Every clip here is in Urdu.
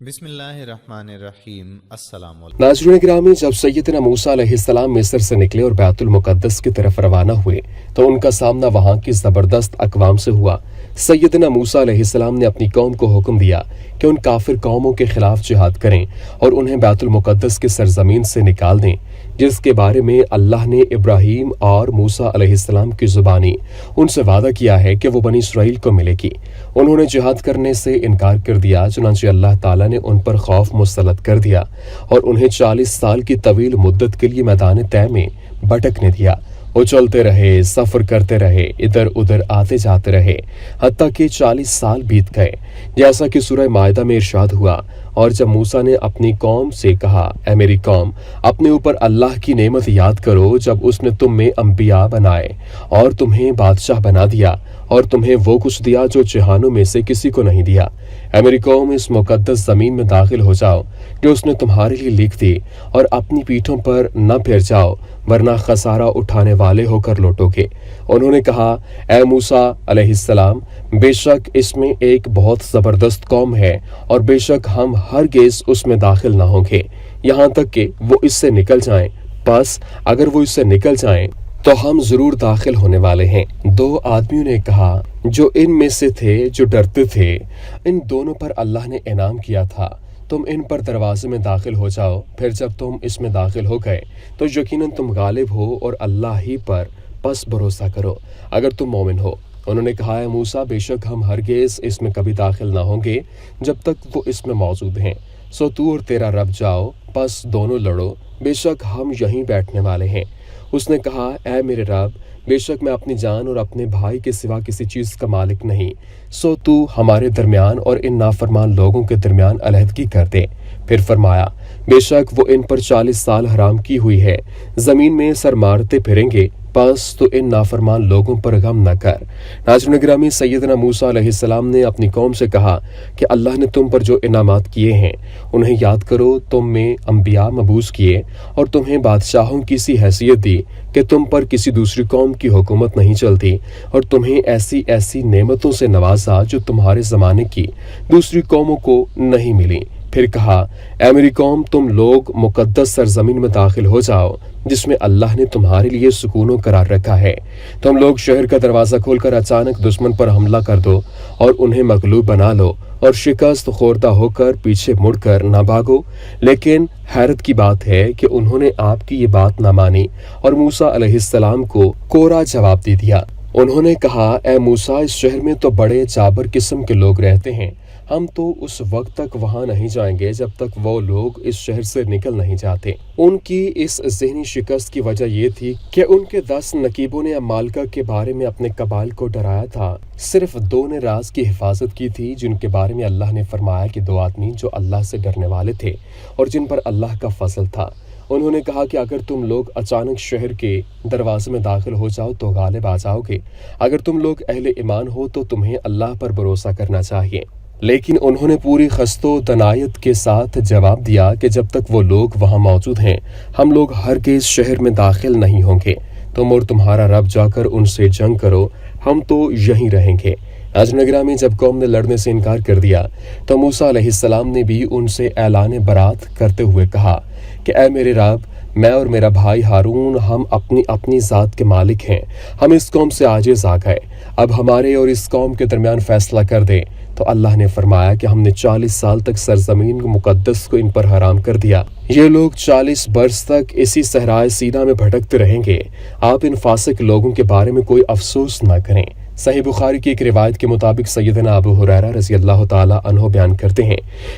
بسم اللہ الرحمن الرحیم۔ السلام علیکم ناظرین گرامی، جب سیدنا موسیٰ علیہ السلام مصر سے نکلے اور بیت المقدس کی طرف روانہ ہوئے تو ان کا سامنا وہاں کی زبردست اقوام سے ہوا۔ سیدنا موسیٰ علیہ السلام نے اپنی قوم کو حکم دیا کہ ان کافر قوموں کے خلاف جہاد کریں اور انہیں بیت المقدس کی سرزمین سے نکال دیں، جس کے بارے میں اللہ نے ابراہیم اور موسیٰ علیہ السلام کی زبانی ان سے وعدہ کیا ہے کہ وہ بنی اسرائیل کو ملے گی۔ انہوں نے جہاد کرنے سے انکار کر دیا، چنانچہ اللہ تعالیٰ نے ان پر خوف مسلط کر دیا اور انہیں 40 سال کی طویل مدت کے لیے میدان طے میں بھٹکنے دیا۔ وہ چلتے رہے، سفر کرتے رہے، ادھر ادھر آتے جاتے رہے، حتیٰ کہ 40 سال بیت گئے، جیسا کہ سورہ مائدہ میں ارشاد ہوا۔ اور جب موسیٰ نے اپنی قوم سے کہا، اے میری قوم، اپنے اوپر اللہ کی نعمت یاد کرو جب اس نے تم میں انبیاء بنائے اور تمہیں بادشاہ بنا دیا اور تمہیں وہ کچھ دیا جو جہانوں میں سے کسی کو نہیں دیا۔ اے میری قوم، اس مقدس زمین میں داخل ہو جاؤ جو اس نے تمہارے لیے لکھ دی، اور اپنی پیٹھوں پر نہ پھر جاؤ ورنہ خسارہ اٹھانے والے ہو کر لوٹو گے۔ انہوں نے کہا، اے موسیٰ علیہ السلام، بے شک اس میں ایک بہت زبردست قوم ہے اور بے شک ہم ہرگز اس میں داخل نہ ہوں گے یہاں تک کہ وہ اس سے نکل جائیں، پس اگر وہ اس سے نکل جائیں تو ہم ضرور داخل ہونے والے ہیں۔ دو آدمیوں نے کہا جو ان میں سے تھے جو ڈرتے تھے، ان دونوں پر اللہ نے انعام کیا تھا، تم ان پر دروازے میں داخل ہو جاؤ، پھر جب تم اس میں داخل ہو گئے تو یقیناً تم غالب ہو اور اللہ ہی پر پس بھروسہ کرو اگر تم مومن ہو۔ انہوں نے کہا، اے موسیٰ، بے شک ہم ہرگز اس میں کبھی داخل نہ ہوں گے جب تک وہ اس میں موجود ہیں، سو تو اور تیرا رب جاؤ، پس دونوں لڑو، بے شک ہم یہیں بیٹھنے والے ہیں۔ اس نے کہا، اے میرے رب، بے شک میں اپنی جان اور اپنے بھائی کے سوا کسی چیز کا مالک نہیں، سو تو ہمارے درمیان اور ان نافرمان لوگوں کے درمیان علیحدگی کر دے۔ پھر فرمایا، بے شک وہ ان پر 40 سال حرام کی ہوئی ہے، زمین میں سر مارتے پھریں گے، پس تو ان نافرمان لوگوں پر غم نہ کر۔ ناظرین گرامی، سیدنا موسیٰ علیہ السلام نے اپنی قوم سے کہا کہ اللہ نے تم پر جو انعامات کیے ہیں انہیں یاد کرو، تم میں انبیاء مبعوث کیے اور تمہیں بادشاہوں کی سی حیثیت دی کہ تم پر کسی دوسری قوم کی حکومت نہیں چلتی، اور تمہیں ایسی ایسی نعمتوں سے نوازا جو تمہارے زمانے کی دوسری قوموں کو نہیں ملی۔ پھر کہا، اے میری قوم، تم لوگ مقدس سرزمین میں داخل ہو جاؤ جس میں اللہ نے تمہارے لیے سکون و قرار رکھا ہے۔ تم لوگ شہر کا دروازہ کھول کر اچانک دشمن پر حملہ کر دو اور انہیں مغلوب بنا لو، اور شکست خوردہ ہو کر پیچھے مڑ کر نہ بھاگو۔ لیکن حیرت کی بات ہے کہ انہوں نے آپ کی یہ بات نہ مانی اور موسیٰ علیہ السلام کو کوڑا جواب دے دیا۔ انہوں نے کہا، اے موسیٰ، اس شہر میں تو بڑے جابر قسم کے لوگ رہتے ہیں، ہم تو اس وقت تک وہاں نہیں جائیں گے جب تک وہ لوگ اس شہر سے نکل نہیں جاتے۔ ان کی اس ذہنی شکست کی وجہ یہ تھی کہ ان کے 10 نقیبوں نے عمالقہ کے بارے میں اپنے قبائل کو ڈرایا تھا، صرف 2 نے راز کی حفاظت کی تھی، جن کے بارے میں اللہ نے فرمایا کہ 2 آدمی جو اللہ سے ڈرنے والے تھے اور جن پر اللہ کا فضل تھا۔ انہوں نے کہا کہ اگر تم لوگ اچانک شہر کے دروازے میں داخل ہو جاؤ تو غالب آ جاؤ گے، اگر تم لوگ اہل ایمان ہو تو تمہیں اللہ پر بھروسہ کرنا چاہیے۔ لیکن انہوں نے پوری خست و دنایت کے ساتھ جواب دیا کہ جب تک وہ لوگ وہاں موجود ہیں ہم لوگ ہرگز شہر میں داخل نہیں ہوں گے، تم اور تمہارا رب جا کر ان سے جنگ کرو، ہم تو یہیں رہیں گے۔ ناظرین گرامی، جب قوم نے لڑنے سے انکار کر دیا تو موسیٰ علیہ السلام نے بھی ان سے اعلان برات کرتے ہوئے کہا کہ اے میرے رب، میں اور میرا بھائی ہارون ہم اپنی اپنی ذات کے مالک ہیں، ہم اس قوم سے عاجز آ گئے، اب ہمارے اور اس قوم کے درمیان فیصلہ کر دے۔ تو اللہ نے فرمایا کہ ہم نے 40 سال تک سرزمین مقدس کو ان پر حرام کر دیا، یہ لوگ 40 برس تک اسی صحرائے سینا میں بھٹکتے رہیں گے، آپ ان فاسق لوگوں کے بارے میں کوئی افسوس نہ کریں۔ صحیح بخاری کی ایک روایت کے مطابق سیدنا ابو ہریرہ رضی اللہ تعالی عنہ بیان کرتے ہیں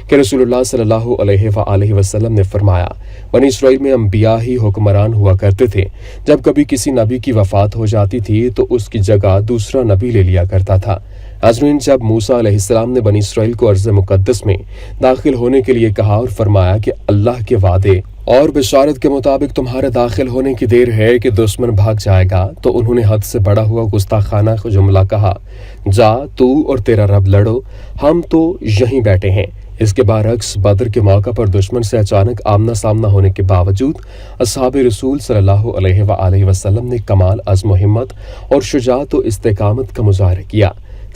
کہ رسول اللہ صلی اللہ علیہ وآلہ وسلم نے فرمایا، بنی اسرائیل میں انبیاء ہی حکمران ہوا کرتے تھے، جب کبھی کسی نبی کی وفات ہو جاتی تھی تو اس کی جگہ دوسرا نبی لے لیا کرتا تھا۔ ناظرین، جب موسیٰ علیہ السلام نے بنی اسرائیل کو ارض مقدس میں داخل ہونے کے لیے کہا اور فرمایا کہ اللہ کے وعدے اور بشارت کے مطابق تمہارے داخل ہونے کی دیر ہے کہ دشمن بھاگ جائے گا، تو انہوں نے حد سے بڑا ہوا گستاخانہ جملہ کہا، جا تو اور تیرا رب لڑو، ہم تو یہیں بیٹھے ہیں۔ اس کے برعکس بدر کے موقع پر دشمن سے اچانک آمنا سامنا ہونے کے باوجود اصحاب رسول صلی اللہ علیہ وآلہ وسلم نے کمال عزم و ہمت اور شجاعت و استقامت کا مظاہرہ کیا۔